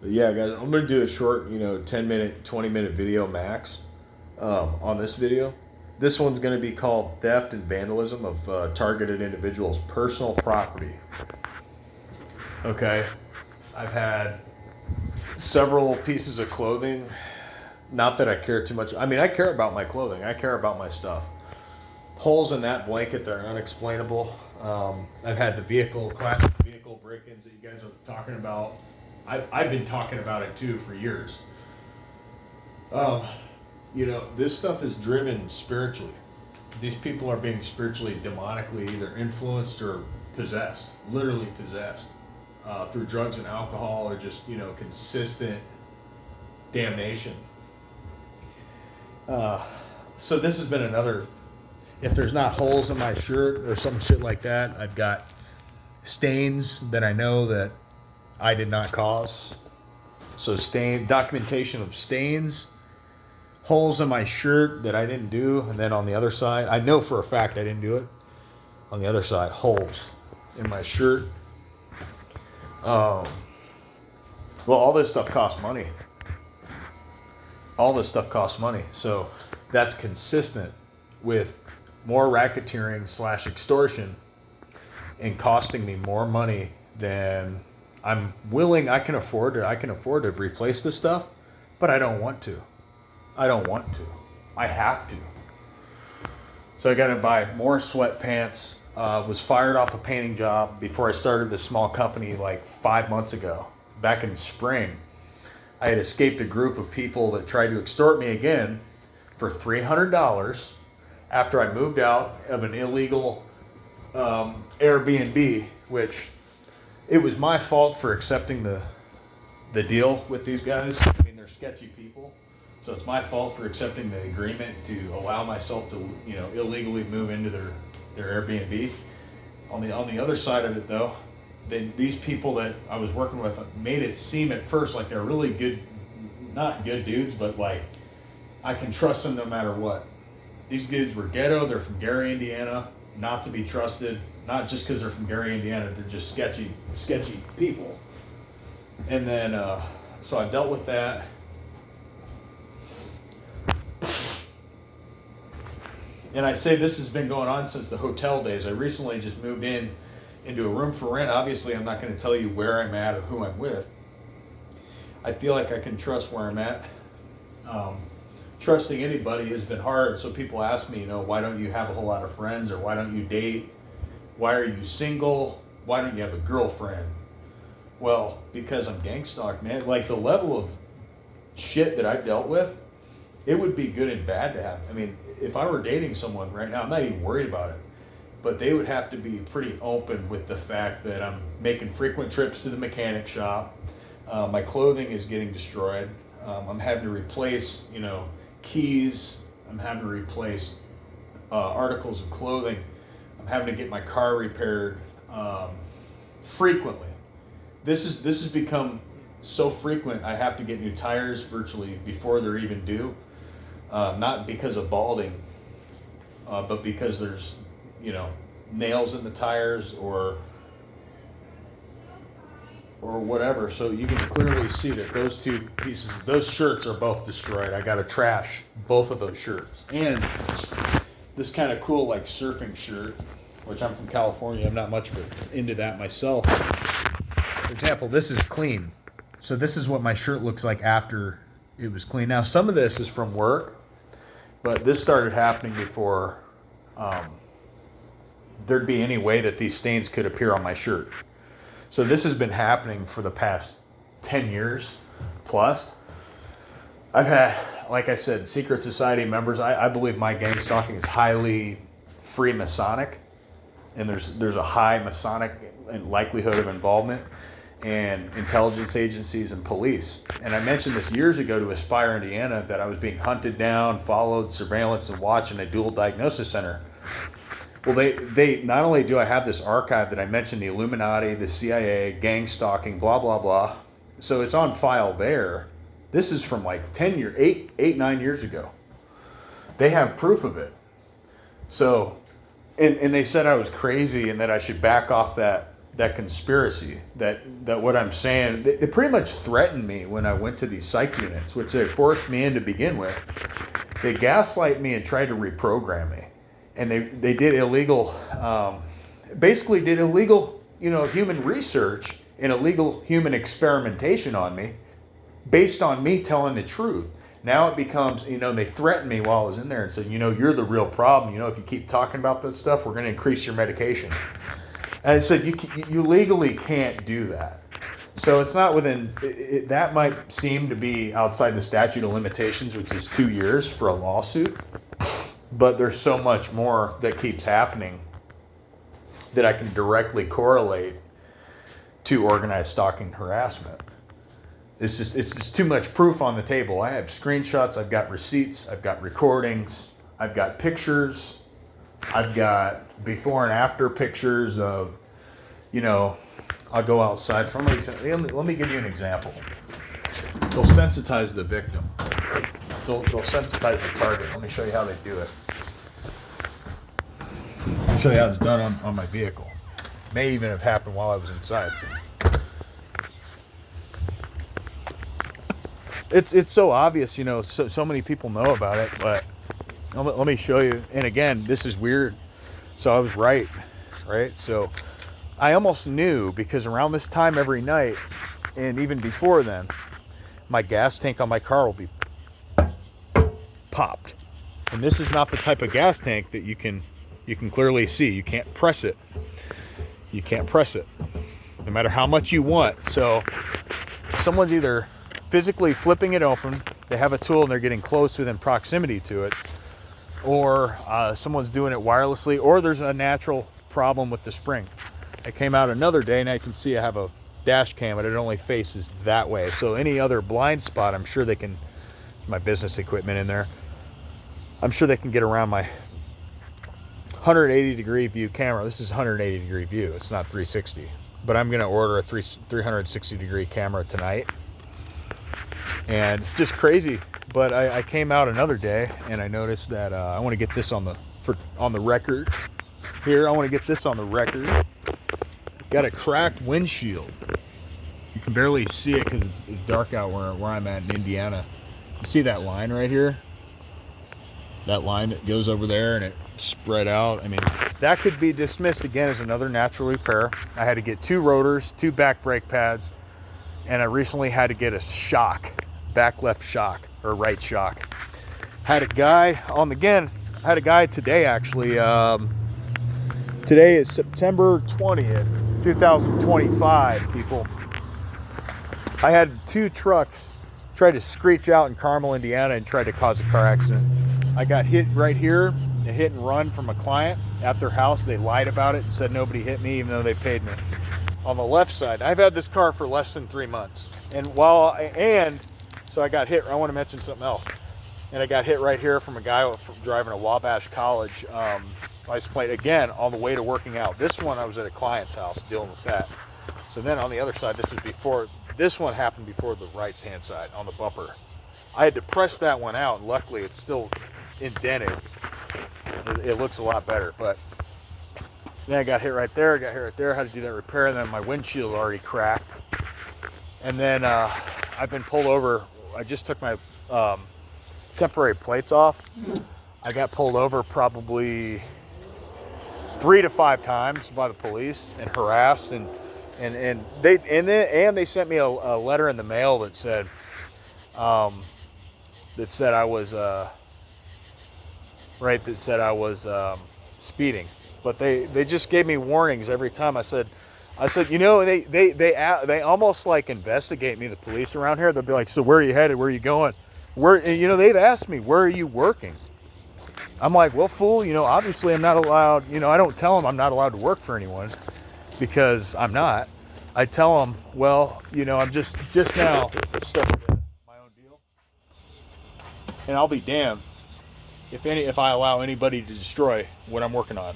Yeah, guys, I'm gonna do a short, 10-minute, 20-minute video max on this video. This one's gonna be called "Theft and Vandalism of Targeted Individuals' Personal Property." Okay, I've had several pieces of clothing. Not that I care too much. I mean, I care about my clothing. I care about my stuff. Holes in that blanket that are unexplainable. I've had the classic vehicle break-ins that you guys are talking about. I've been talking about it too for years. Um, this stuff is driven spiritually. These people are being spiritually, demonically either influenced or possessed, literally possessed, through drugs and alcohol or just, consistent damnation. So this has been another, if there's not holes in my shirt or some shit like that, I've got stains that I know that I did not cause. So documentation of stains, holes in my shirt that I didn't do, and then on the other side, I know for a fact I didn't do it. On the other side, holes in my shirt. Well, all this stuff costs money. All this stuff costs money. So that's consistent with more racketeering / extortion and costing me more money than I'm willing. I can afford to replace this stuff, but I don't want to. I have to. So I got to buy more sweatpants. Was fired off a painting job before I started this small company like 5 months ago, back in spring. I had escaped a group of people that tried to extort me again for $300 after I moved out of an illegal Airbnb, which it was my fault for accepting the deal with these guys. I mean, they're sketchy people. So it's my fault for accepting the agreement to allow myself to, illegally move into their Airbnb. On the other side of it, though, these people that I was working with made it seem at first like they're really good, not good dudes, but like I can trust them no matter what. These dudes were ghetto. They're from Gary, Indiana, not to be trusted. Not just because they're from Gary, Indiana. They're just sketchy people. And then, so I dealt with that. And I say this has been going on since the hotel days. I recently just moved into a room for rent. Obviously, I'm not going to tell you where I'm at or who I'm with. I feel like I can trust where I'm at. Trusting anybody has been hard. So people ask me, why don't you have a whole lot of friends, or why don't you date? Why are you single? Why don't you have a girlfriend? Well, because I'm gang stalked, man. Like the level of shit that I've dealt with, it would be good and bad to have. I mean, if I were dating someone right now, I'm not even worried about it. But they would have to be pretty open with the fact that I'm making frequent trips to the mechanic shop. My clothing is getting destroyed. I'm having to replace, keys. I'm having to replace articles of clothing. I'm having to get my car repaired frequently. This has become so frequent. I have to get new tires virtually before they're even due. Not because of balding, but because there's, nails in the tires or whatever. So you can clearly see that those shirts are both destroyed. I got to trash both of those shirts. And this kind of cool like surfing shirt, which I'm from California. I'm not much into that myself. For example, this is clean. So this is what my shirt looks like after it was clean. Now, some of this is from work, but this started happening before there'd be any way that these stains could appear on my shirt. So this has been happening for the past 10 years plus. I've had, like I said, secret society members. I believe my gang stalking is highly Freemasonic, and there's a high Masonic likelihood of involvement, and intelligence agencies and police. And I mentioned this years ago to Aspire, Indiana, that I was being hunted down, followed, surveillance, and watched in a dual diagnosis center. Well, they not only do I have this archive that I mentioned, the Illuminati, the CIA, gang stalking, blah, blah, blah. So it's on file there. This is from like 9 years ago. They have proof of it. So, and they said I was crazy and that I should back off that that conspiracy, that what I'm saying, they pretty much threatened me when I went to these psych units, which they forced me in to begin with. They gaslight me and tried to reprogram me. And they did illegal, basically did illegal, human research and illegal human experimentation on me based on me telling the truth. Now it becomes, they threatened me while I was in there and said, you're the real problem. If you keep talking about that stuff, we're going to increase your medication. And I said, you legally can't do that. So it's not within, that might seem to be outside the statute of limitations, which is 2 years for a lawsuit. But there's so much more that keeps happening that I can directly correlate to organized stalking and harassment. It's just too much proof on the table. I have screenshots, I've got receipts, I've got recordings, I've got pictures, I've got before and after pictures of, I'll go outside. Let me give you an example. They'll sensitize the victim. They'll sensitize the target. Let me show you how they do it. I'll show you how it's done on my vehicle. May even have happened while I was inside. It's so obvious, so many people know about it, but let me show you. And again, this is weird. So I was right? So I almost knew, because around this time every night, and even before then, my gas tank on my car will be popped. And this is not the type of gas tank that you can clearly see. You can't press it. No matter how much you want. So someone's either physically flipping it open, they have a tool and they're getting close within proximity to it, or someone's doing it wirelessly, or there's a natural problem with the spring. I came out another day and I can see I have a dash cam, but it only faces that way. So any other blind spot, I'm sure they can, my business equipment in there, I'm sure they can get around my 180 degree view camera. This is 180 degree view. It's not 360, but I'm going to order a 360 degree camera tonight. And it's just crazy. But I came out another day and I noticed that I want to get this on the record here. I want to get this on the record. Got a cracked windshield. You can barely see it because it's dark out where I'm at in Indiana. You see that line right here? That line that goes over there and it spread out. I mean, that could be dismissed again as another natural repair. I had to get 2 rotors, 2 back brake pads, and I recently had to get a shock, back left shock or right shock. Had a guy today actually. Today is September 20th, 2025, people. I had 2 trucks try to screech out in Carmel, Indiana and tried to cause a car accident. I got hit right here, a hit and run from a client at their house. They lied about it and said nobody hit me even though they paid me. On the left side, I've had this car for less than 3 months. So I got hit, I want to mention something else. And I got hit right here from a guy driving a Wabash College license plate, again, on the way to working out. This one, I was at a client's house dealing with that. So then on the other side, this one happened before the right-hand side on the bumper. I had to press that one out, and luckily it's still indented. It looks a lot better, but then I got hit right there, had to do that repair, and then my windshield already cracked. And then I've been pulled over. I just took my temporary plates off. I got pulled over probably 3 to 5 times by the police and harassed, and they sent me a letter in the mail that said I was speeding, but they just gave me warnings every time. I said they almost like investigate me, the police around here. They'll be like, so where are you headed? Where are you going? They've asked me, where are you working? I'm like, well, fool, obviously I'm not allowed, I don't tell them I'm not allowed to work for anyone because I'm not. I tell them, well, I'm just now starting my own deal. And I'll be damned if I allow anybody to destroy what I'm working on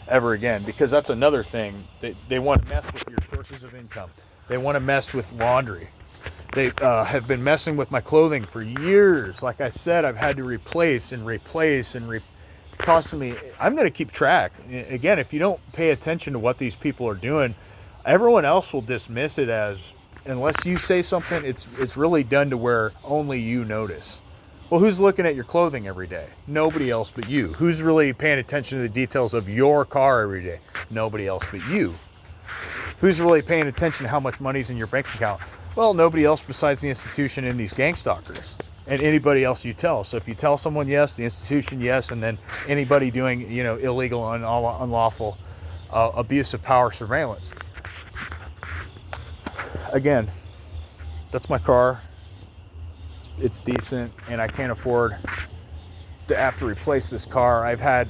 ever again, because that's another thing. They want to mess with your sources of income. They want to mess with laundry. They have been messing with my clothing for years. Like I said, I've had to replace constantly. I'm going to keep track. Again, if you don't pay attention to what these people are doing, Everyone else will dismiss it as, unless you say something, it's really done to where only you notice. Well, who's looking at your clothing every day? Nobody else but you. Who's really paying attention to the details of your car every day? Nobody else but you. Who's really paying attention to how much money's in your bank account? Well, nobody else besides the institution and these gang stalkers and anybody else you tell. So if you tell someone yes, the institution yes, and then anybody doing, you know, illegal and unlawful abuse of power surveillance. Again, that's my car. It's decent, and I can't afford to have to replace this car. I've had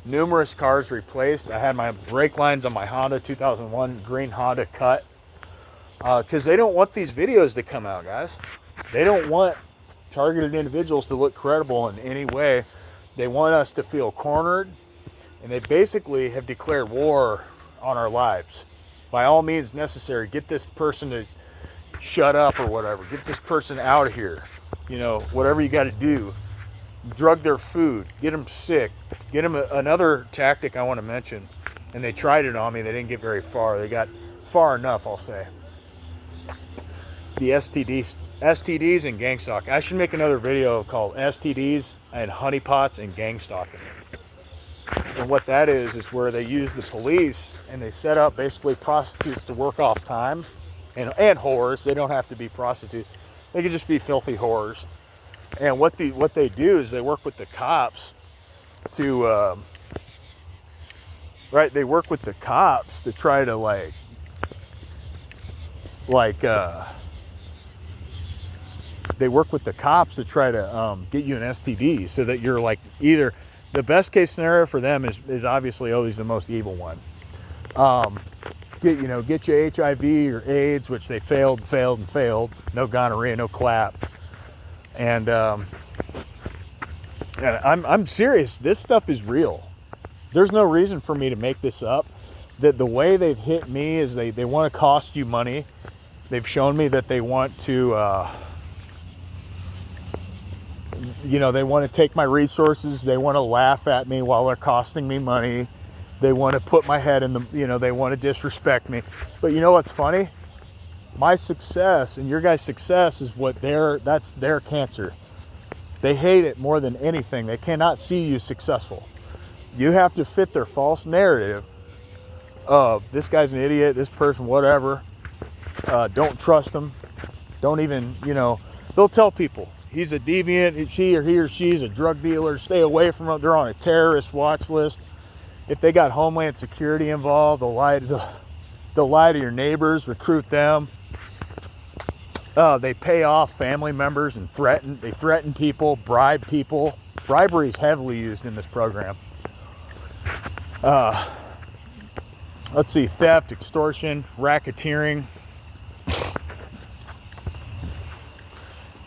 numerous cars replaced. I had my brake lines on my Honda 2001 green Honda cut because they don't want these videos to come out, guys. They don't want targeted individuals to look credible in any way. They want us to feel cornered, and they basically have declared war on our lives. By all means necessary, get this person to shut up or whatever. Get this person out of here. You know, whatever you got to do. Drug their food. Get them sick. Get them another tactic I want to mention. And they tried it on me. They didn't get very far. They got far enough, I'll say. The STDs and gang stalking. I should make another video called STDs and honeypots and gang stalking. And what that is where they use the police and they set up basically prostitutes to work off time. And whores. They don't have to be prostitutes. They could just be filthy whores. And what they do is they work with the cops to they work with the cops to try to they work with the cops to try to get you an STD, so that you're like, either the best case scenario for them is obviously always the most evil one. Get you HIV or AIDS, which they failed. No gonorrhea, no clap. And I'm serious. This stuff is real. There's no reason for me to make this up. That the way they've hit me is they want to cost you money. They've shown me that they want to, they want to take my resources. They want to laugh at me while they're costing me money. They want to put my head in the, they want to disrespect me. But you know what's funny? My success and your guys' success is that's their cancer. They hate it more than anything. They cannot see you successful. You have to fit their false narrative of this guy's an idiot, this person, whatever. Don't trust them. Don't even, they'll tell people he's a deviant, he or she is a drug dealer, stay away from them. They're on a terrorist watch list. If they got Homeland Security involved, they'll lie to your neighbors, recruit them. They pay off family members and threaten people, bribe people. Bribery is heavily used in this program. Let's see, theft, extortion, racketeering.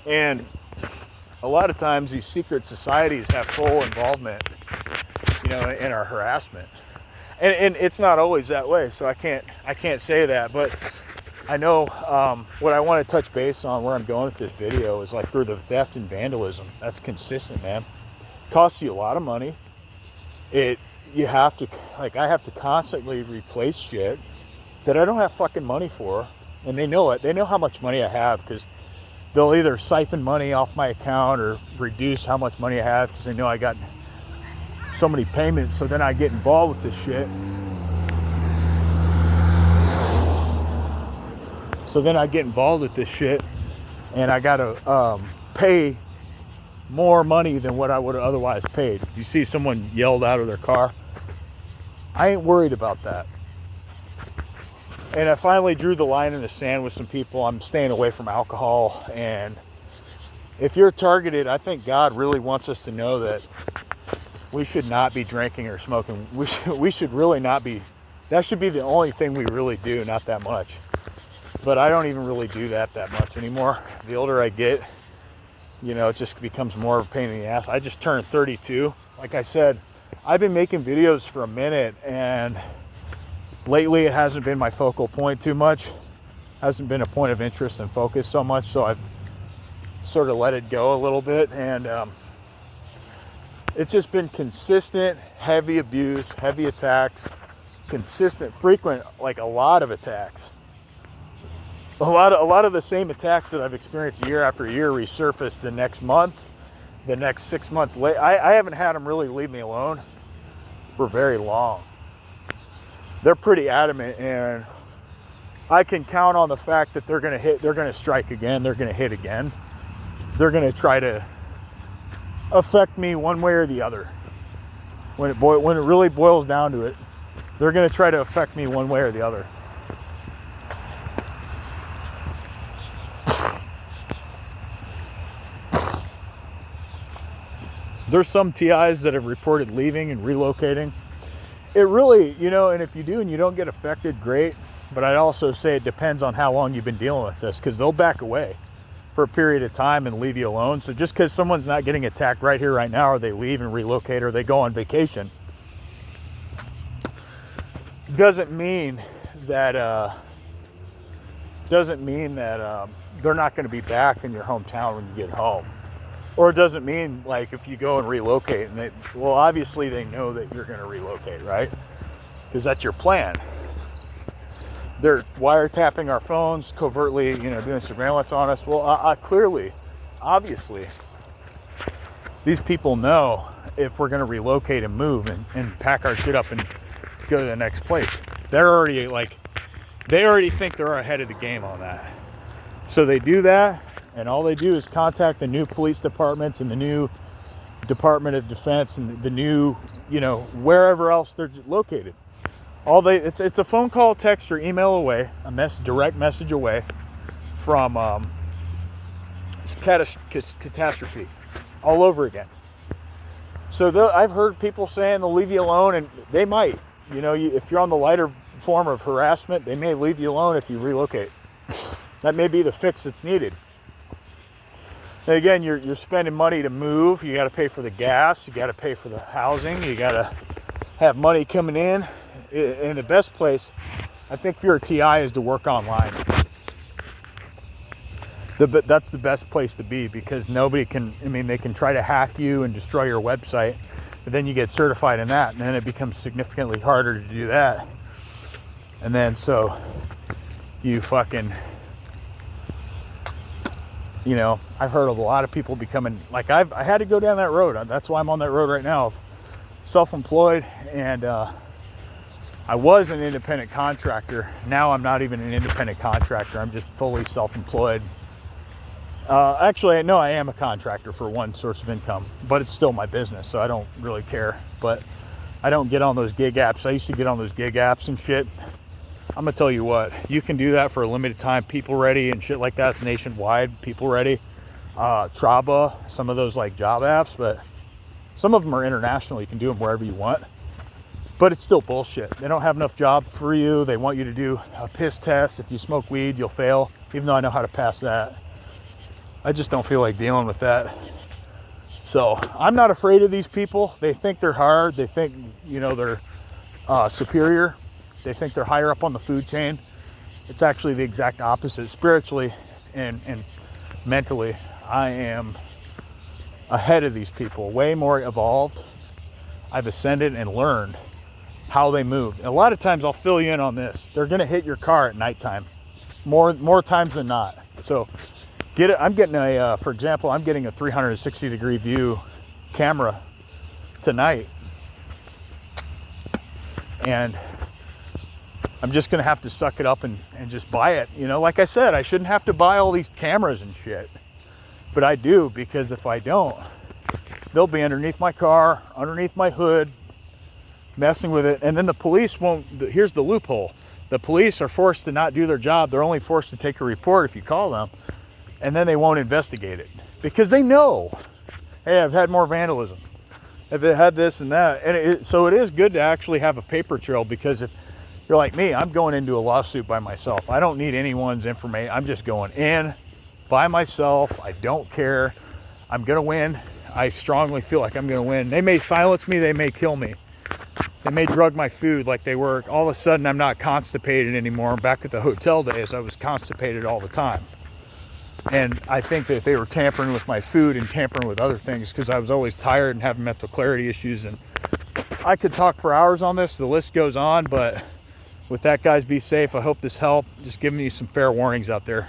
And a lot of times these secret societies have full involvement in our harassment, and it's not always that way. So I can't say that, but I know what I want to touch base on, where I'm going with this video, is like through the theft and vandalism. That's consistent, man. Costs you a lot of money. I have to constantly replace shit that I don't have fucking money for, and they know it. They know how much money I have, because they'll either siphon money off my account or reduce how much money I have, because they know I got so many payments. So then I get involved with this shit. And I gotta pay more money than what I would have otherwise paid. You see someone yelled out of their car, I ain't worried about that. And I finally drew the line in the sand with some people. I'm staying away from alcohol. And if you're targeted, I think God really wants us to know that we should not be drinking or smoking. We should really not be. That should be the only thing we really do, not that much. But I don't even really do that much anymore. The older I get, it just becomes more of a pain in the ass. I just turned 32. Like I said, I've been making videos for a minute, and lately it hasn't been my focal point too much. Hasn't been a point of interest and focus so much, so I've sort of let it go a little bit. And it's just been consistent, heavy abuse, heavy attacks consistent, frequent, like a lot of attacks. A lot of the same attacks that I've experienced year after year resurface the next month, the next 6 months later. I haven't had them really leave me alone for very long. They're pretty adamant, and I can count on the fact that they're going to strike again, they're going to hit again. They're going to try to affect me one way or the other. When it really boils down to it, they're going to try to affect me one way or the other. There's some TIs that have reported leaving and relocating. It really, and if you do and you don't get affected, great. But I'd also say it depends on how long you've been dealing with this, because they'll back away for a period of time and leave you alone. So just because someone's not getting attacked right here, right now, or they leave and relocate, or they go on vacation, doesn't mean that they're not going to be back in your hometown when you get home. Or it doesn't mean, like, if you go and relocate, and obviously they know that you're going to relocate, right? Because that's your plan. They're wiretapping our phones, covertly, doing surveillance on us. Well, clearly, obviously, these people know if we're going to relocate and move and pack our shit up and go to the next place. They already think they're ahead of the game on that. So they do that, and all they do is contact the new police departments and the new Department of Defense and the new, wherever else they're located. It's a phone call, text, or email away, direct message away from catastrophe all over again. So I've heard people saying they'll leave you alone, and they might. If you're on the lighter form of harassment, they may leave you alone if you relocate. That may be the fix that's needed. And again, you're spending money to move. You got to pay for the gas. You got to pay for the housing. You got to have money coming in. And the best place, I think, if you're a TI, is to work online. That's the best place to be, because nobody can, they can try to hack you and destroy your website, but then you get certified in that, and then it becomes significantly harder to do that. And then so you fucking, I've heard of a lot of people becoming, like, I had to go down that road. That's why I'm on that road right now, self-employed, and I was an independent contractor. Now I'm not even an independent contractor. I'm just fully self-employed. Actually, no, I am a contractor for one source of income, but it's still my business, so I don't really care. But I don't get on those gig apps. I used to get on those gig apps and shit. I'm gonna tell you what, you can do that for a limited time. People Ready and shit like that's nationwide. People Ready, Traba, some of those like job apps, but some of them are international. You can do them wherever you want. But it's still bullshit. They don't have enough job for you. They want you to do a piss test. If you smoke weed, you'll fail, even though I know how to pass that. I just don't feel like dealing with that. So I'm not afraid of these people. They think they're hard. They think, they're superior. They think they're higher up on the food chain. It's actually the exact opposite. Spiritually and mentally, I am ahead of these people, way more evolved. I've ascended and learned how they move. A lot of times I'll fill you in on this. They're going to hit your car at nighttime, more times than not. So I'm getting for example, I'm getting a 360 degree view camera tonight, and I'm just going to have to suck it up and just buy it. Like I said, I shouldn't have to buy all these cameras and shit, but I do, because if I don't, they'll be underneath my car, underneath my hood, messing with it. And then the police won't. Here's the loophole. The police are forced to not do their job. They're only forced to take a report if you call them. And then they won't investigate it, because they know, hey, I've had more vandalism. I've had this and that. And so it is good to actually have a paper trail, because if you're like me, I'm going into a lawsuit by myself. I don't need anyone's information. I'm just going in by myself. I don't care. I'm going to win. I strongly feel like I'm going to win. They may silence me. They may kill me. They may drug my food like they were. All of a sudden, I'm not constipated anymore. Back at the hotel days, I was constipated all the time. And I think that they were tampering with my food and tampering with other things, because I was always tired and having mental clarity issues. And I could talk for hours on this. The list goes on, but with that, guys, be safe. I hope this helped. Just giving you some fair warnings out there.